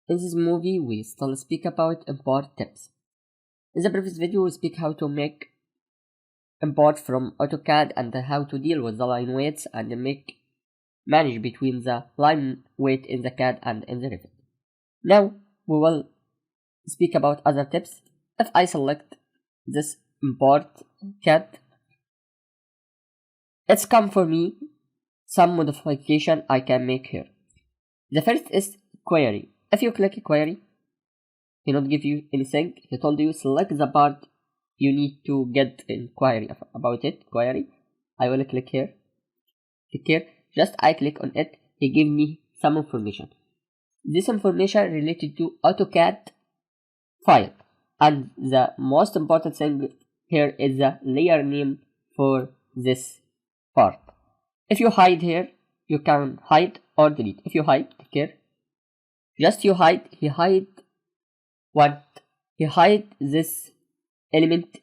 In this movie, we still speak about import tips. In the previous video, we speak how to make import from AutoCAD and how to deal with the line weights and manage between the line weight in the CAD and in the Revit. Now we will speak about other tips. If I select this import CAD, it's come for me some modification I can make here. The first is query. If you click query, he not give you anything. He told you select the part you need to get inquiry about it. Query. I will click here. Click here. Just I click on it. He give me some information. This information related to AutoCAD file, and the most important thing here is the layer name for this part. If you hide here, you can hide or delete. If you hide, take care. Just you hide. He hide what? He hide this element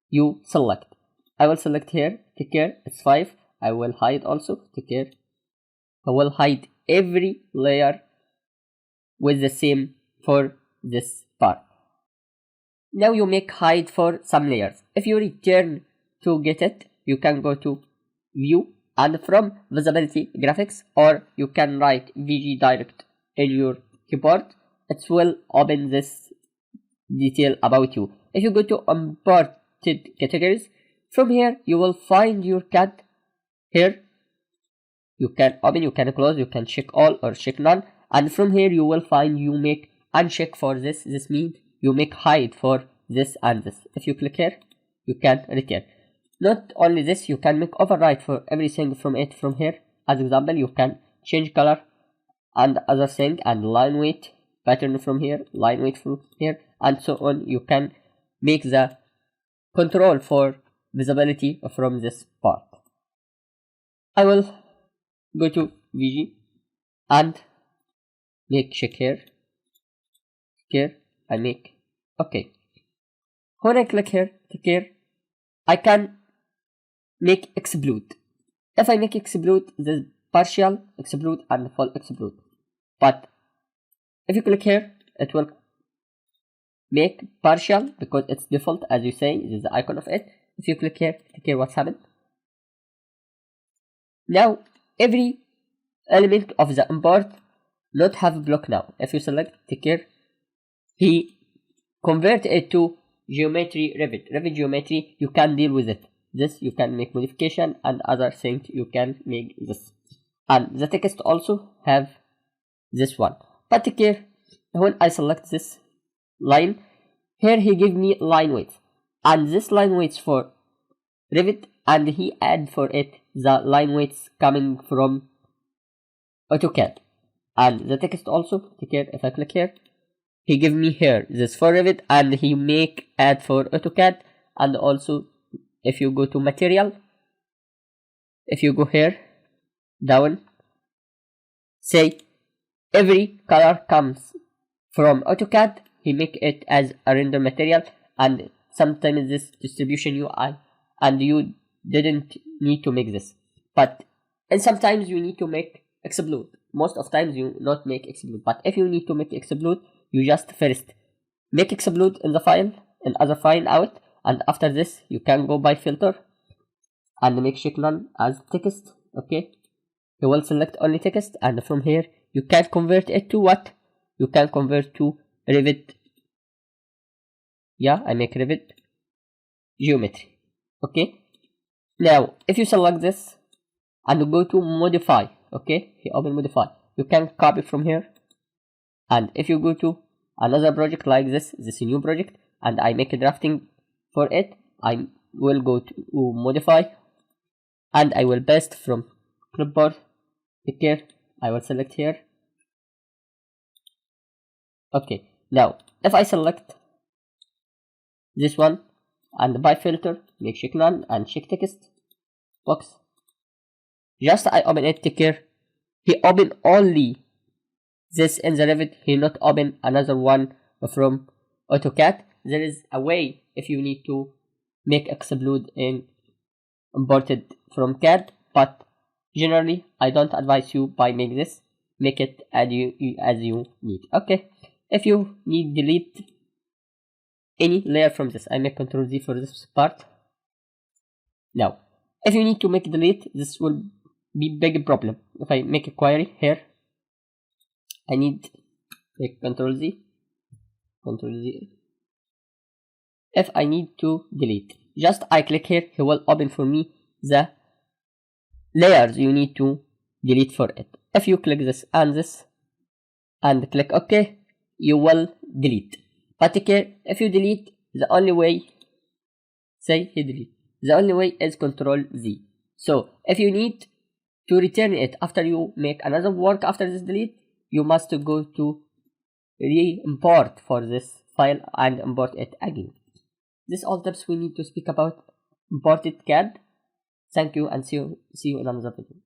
you select. I will select here. Take care. It's 5. I will hide also. Take care. I will hide every layer with the same for this part. Now you make hide for some layers. If you return to get it, you can go to view and from visibility graphics, or you can write VG direct in your keyboard. It will open this detail about you. If you go to imported categories, from here you will find your CAD. Here you can open, you can close, you can check all or check none, and from here you will find you make uncheck for this. This means you make hide for this and this. If you click here, you can return. Not only this, you can make override for everything from it from here. As example, you can change color and other thing, and line weight pattern from here, line weight from here, and so on. You can make the control for visibility from this part. I will go to VG and make check here. Here I make okay. When I click here, take care, I can make explode. If I make explode, this partial explode and full explode. But if you click here, it will make partial because it's default, as you say. This is the icon of it. If you click here, take care what's happened. Now every element of the import not have a block now. If you select, take care, he convert it to geometry Revit geometry. You can deal with it. This you can make modification and other things you can make this. And the text also have this one. But take care, when I select this line, here he give me line weight. And this line weights for Revit, and he add for it the line weights coming from AutoCAD. And the text also, take care, if I click here, he give me here this for Revit, and he make add for AutoCAD. And also if you go to material, if you go here down, say every color comes from AutoCAD, he make it as a render material. And sometimes this distribution UI, and you didn't need to make this, and sometimes you need to make explode. Most of times you not make explode, but if you need to make explode, you just first make explode in the file, in other file out, and after this you can go by filter and make check none as text. Okay, you will select only text, and from here you can convert it to what? You can convert to Revit. Yeah, I make Revit geometry. Okay, now if you select this and go to modify, okay, he open modify, you can copy from here. And if you go to another project like this is a new project, and I make a drafting for it, I will go to modify, and I will paste from clipboard. Take care, I will select here. Okay, now if I select this one and by filter, make check none and check text box, just I open it, take care, he open only this in the Revit, he not open another one from AutoCAD. There is a way if you need to make explode in imported from CAD, but generally I don't advise you by make this. Make it as you need. Okay, if you need delete any layer from this, I make Ctrl Z for this part. Now, if you need to make delete, this will be big problem. If I make a query here, I need make Ctrl Z, Ctrl Z. If I need to delete, just I click here, he will open for me the layers you need to delete for it. If you click this and click OK, you will delete. But take care, if you delete, the only way, say he delete, the only way is Ctrl Z. So if you need to return it after you make another work after this delete, you must go to re-import for this file and import it again. This all tips we need to speak about imported CAD. Thank you and see you in another video.